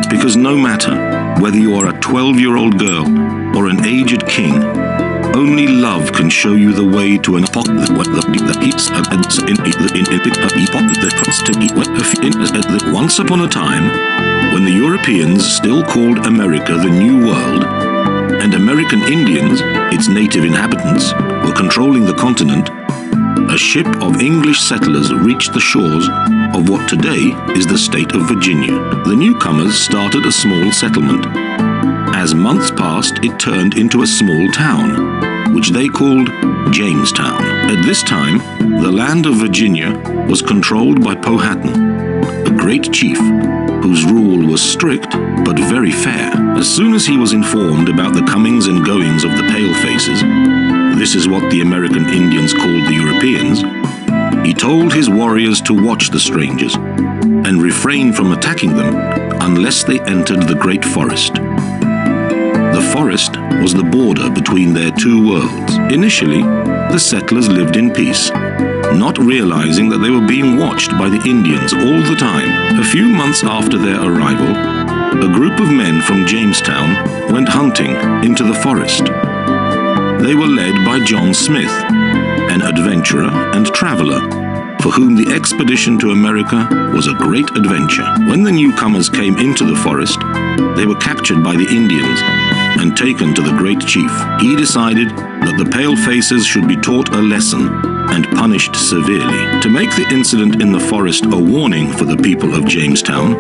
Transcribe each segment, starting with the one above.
Because no matter whether you are a 12-year-old girl or an aged king, only love can show you the way to an Once upon a time, when the Europeans still called America the New World, and American Indians, its native inhabitants, were controlling the continent, a ship of English settlers reached the shores of what today is the state of Virginia. The newcomers started a small settlement. As months passed, it turned into a small town, which they called Jamestown. At this time, the land of Virginia was controlled by Powhatan, a great chief whose rule was strict but very fair. As soon as he was informed about the comings and goings of the palefaces, this is what the American Indians called the Europeans, he told his warriors to watch the strangers and refrain from attacking them unless they entered the great forest. The forest was the border between their two worlds. Initially, the settlers lived in peace, not realizing that they were being watched by the Indians all the time. A few months after their arrival, a group of men from Jamestown went hunting into the forest. They were led by John Smith, an adventurer and traveler, for whom the expedition to America was a great adventure. When the newcomers came into the forest, they were captured by the Indians and taken to the great chief. He decided that the palefaces should be taught a lesson and punished severely. To make the incident in the forest a warning for the people of Jamestown,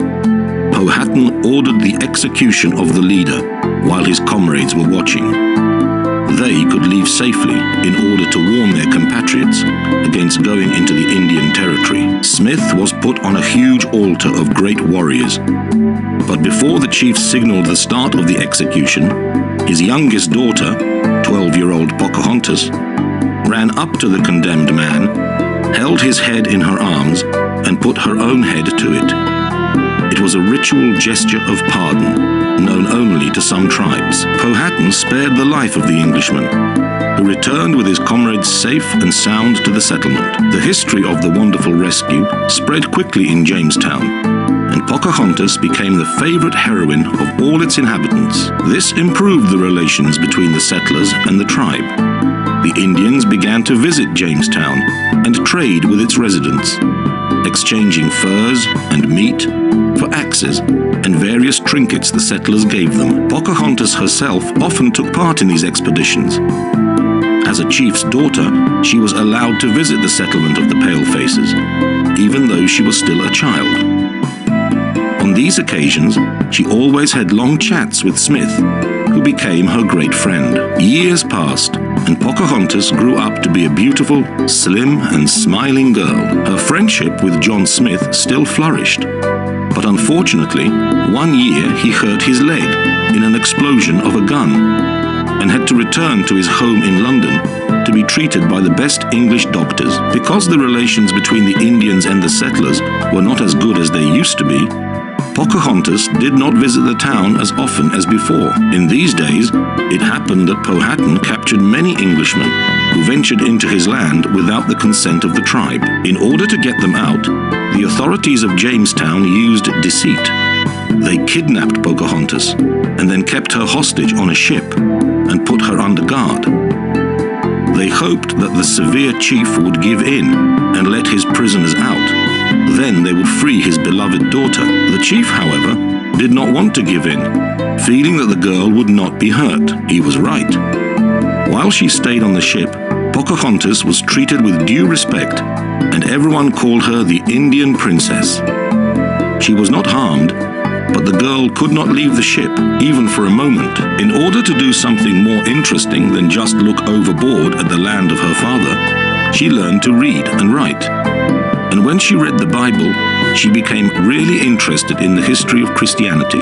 Powhatan ordered the execution of the leader while his comrades were watching. They could leave safely in order to warn their compatriots against going into the Indian territory. Smith was put on a huge altar of great warriors. But before the chief signaled the start of the execution, his youngest daughter, 12-year-old Pocahontas, ran up to the condemned man, held his head in her arms, and put her own head to it. It was a ritual gesture of pardon, known only to some tribes. Powhatan spared the life of the Englishman, who returned with his comrades safe and sound to the settlement. The history of the wonderful rescue spread quickly in Jamestown, and Pocahontas became the favorite heroine of all its inhabitants. This improved the relations between the settlers and the tribe. The Indians began to visit Jamestown and trade with its residents, exchanging furs and meat for axes and various trinkets the settlers gave them. Pocahontas herself often took part in these expeditions. As a chief's daughter, she was allowed to visit the settlement of the palefaces, even though she was still a child. On these occasions, she always had long chats with Smith, who became her great friend. Years passed, and Pocahontas grew up to be a beautiful, slim, and smiling girl. Her friendship with John Smith still flourished, but unfortunately, one year he hurt his leg in an explosion of a gun and had to return to his home in London to be treated by the best English doctors. Because the relations between the Indians and the settlers were not as good as they used to be, Pocahontas did not visit the town as often as before. In these days, it happened that Powhatan captured many Englishmen who ventured into his land without the consent of the tribe. In order to get them out, the authorities of Jamestown used deceit. They kidnapped Pocahontas and then kept her hostage on a ship and put her under guard. They hoped that the severe chief would give in and let his prisoners out. Then they would free his beloved daughter. The chief, however, did not want to give in, feeling that the girl would not be hurt. He was right. While she stayed on the ship, Pocahontas was treated with due respect, and everyone called her the Indian Princess. She was not harmed, but the girl could not leave the ship, even for a moment. In order to do something more interesting than just look overboard at the land of her father, she learned to read and write. And when she read the Bible, she became really interested in the history of Christianity.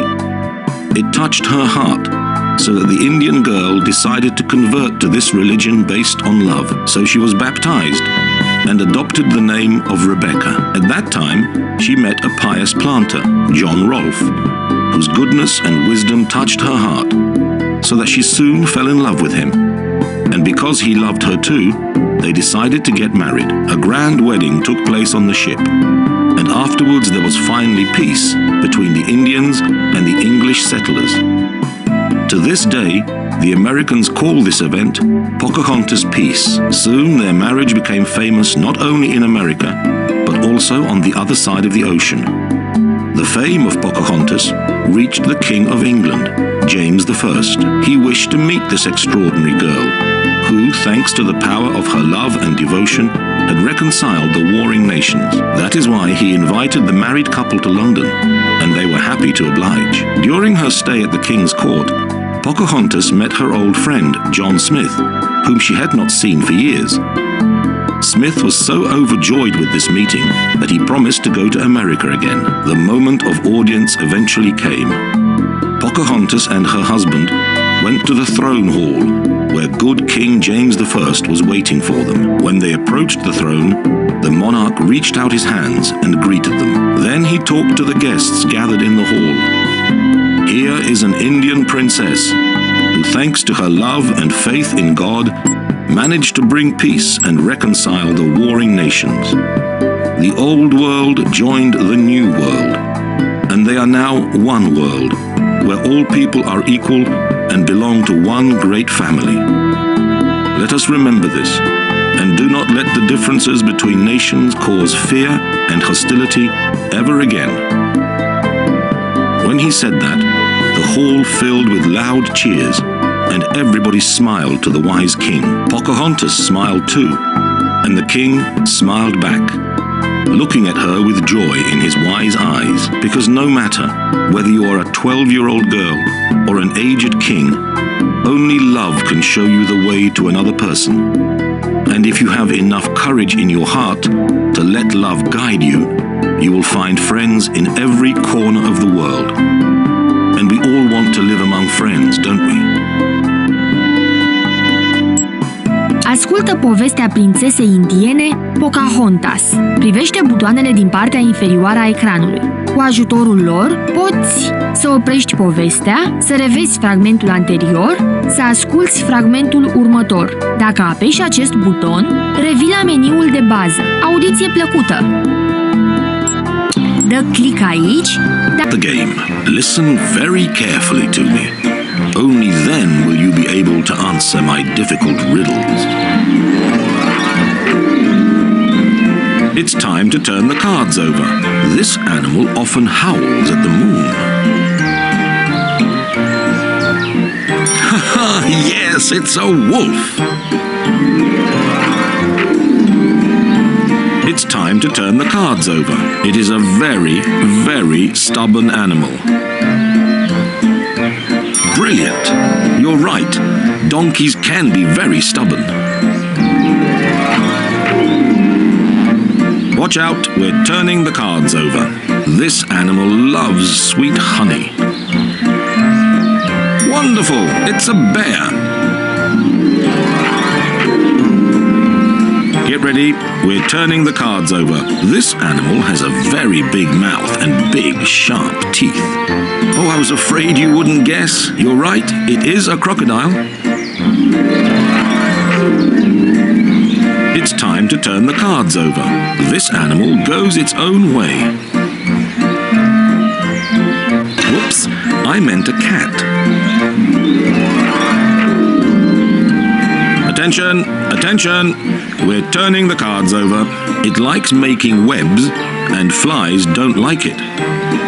It touched her heart, so that the Indian girl decided to convert to this religion based on love. So she was baptized and adopted the name of Rebecca. At that time, she met a pious planter, John Rolfe, whose goodness and wisdom touched her heart, so that she soon fell in love with him. And because he loved her too, they decided to get married. A grand wedding took place on the ship, and afterwards there was finally peace between the Indians and the English settlers. To this day, the Americans call this event Pocahontas Peace. Soon their marriage became famous not only in America, but also on the other side of the ocean. The fame of Pocahontas reached the King of England, James I. He wished to meet this extraordinary girl, who, thanks to the power of her love and devotion, had reconciled the warring nations. That is why he invited the married couple to London, and they were happy to oblige. During her stay at the King's court, Pocahontas met her old friend, John Smith, whom she had not seen for years. Smith was so overjoyed with this meeting that he promised to go to America again. The moment of audience eventually came. Pocahontas and her husband went to the throne hall, where good King James I was waiting for them. When they approached the throne, the monarch reached out his hands and greeted them. Then he talked to the guests gathered in the hall. Here is an Indian princess who, thanks to her love and faith in God, managed to bring peace and reconcile the warring nations. The old world joined the new world, and they are now one world, where all people are equal and belong to one great family. Let us remember this, and do not let the differences between nations cause fear and hostility ever again. When he said that, the hall filled with loud cheers, and everybody smiled to the wise king. Pocahontas smiled too, and the king smiled back, looking at her with joy in his wise eyes, because no matter whether you are a 12-year-old girl or an aged king, only love can show you the way to another person. And if you have enough courage in your heart to let love guide you, you will find friends in every corner of the world. And we all want to live among friends, don't we? Ascultă povestea prințesei indiene Pocahontas. Privește butoanele din partea inferioară a ecranului. Cu ajutorul lor, poți să oprești povestea, să revezi fragmentul anterior, să asculți fragmentul următor. Dacă apeși acest buton, revii la meniul de bază. Audiție plăcută! Dă click aici. The game. Listen very carefully to me. Only then will you be able to answer my difficult riddles. It's time to turn the cards over. This animal often howls at the moon. Yes, it's a wolf. It's time to turn the cards over. It is a very, very stubborn animal. Brilliant! You're right. Donkeys can be very stubborn. Watch out, we're turning the cards over. This animal loves sweet honey. Wonderful! It's a bear. Get ready, we're turning the cards over. This animal has a very big mouth and big, sharp teeth. Oh, I was afraid you wouldn't guess. You're right, it is a crocodile. It's time to turn the cards over. This animal goes its own way. Whoops, I meant a cat. Attention, attention, we're turning the cards over. It likes making webs, and flies don't like it.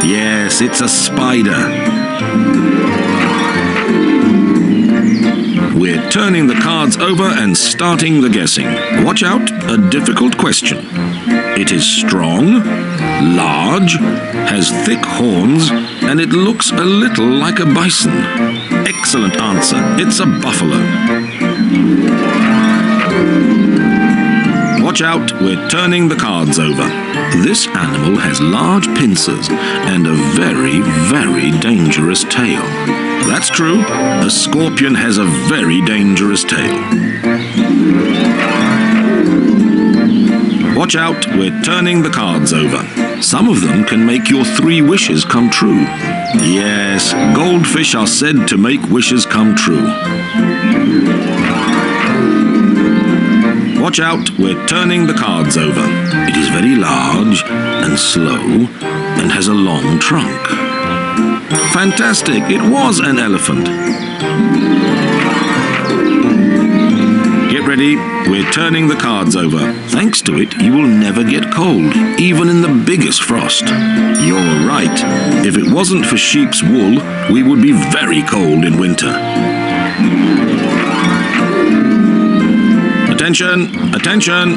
Yes, it's a spider. We're turning the cards over and starting the guessing. Watch out, a difficult question. It is strong, large, has thick horns, and it looks a little like a bison. Excellent answer. It's a buffalo. Watch out, we're turning the cards over. This animal has large pincers and a very, very dangerous tail. That's true, a scorpion has a very dangerous tail. Watch out, we're turning the cards over. Some of them can make your 3 wishes come true. Yes, goldfish are said to make wishes come true. Watch out, we're turning the cards over. It is very large and slow and has a long trunk. Fantastic, it was an elephant. Get ready, we're turning the cards over. Thanks to it, you will never get cold, even in the biggest frost. You're right. If it wasn't for sheep's wool, we would be very cold in winter. Attention, attention!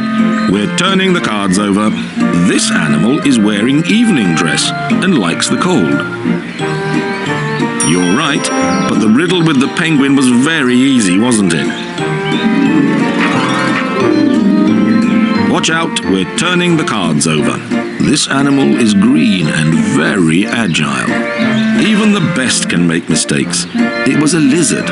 We're turning the cards over. This animal is wearing evening dress and likes the cold. You're right, but the riddle with the penguin was very easy, wasn't it? Watch out, we're turning the cards over. This animal is green and very agile. Even the best can make mistakes. It was a lizard.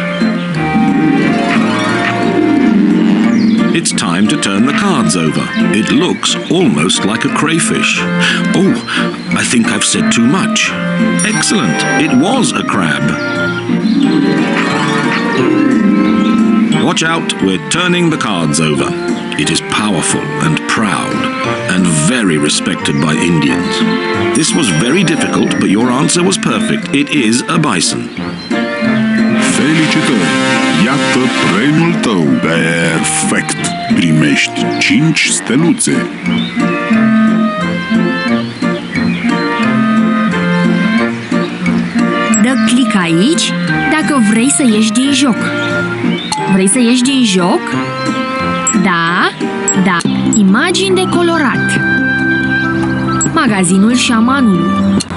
It's time to turn the cards over. It looks almost like a crayfish. Oh, I think I've said too much. Excellent, it was a crab. Watch out, we're turning the cards over. It is powerful and proud and very respected by Indians. This was very difficult, but your answer was perfect. It is a bison. Felicitări! Iată premiul tău. Perfect! Primești 5 steluțe. Dă click aici dacă vrei să ieși din joc. Vrei să ieși din joc? Da, da. Imagini de colorat. Magazinul șamanului.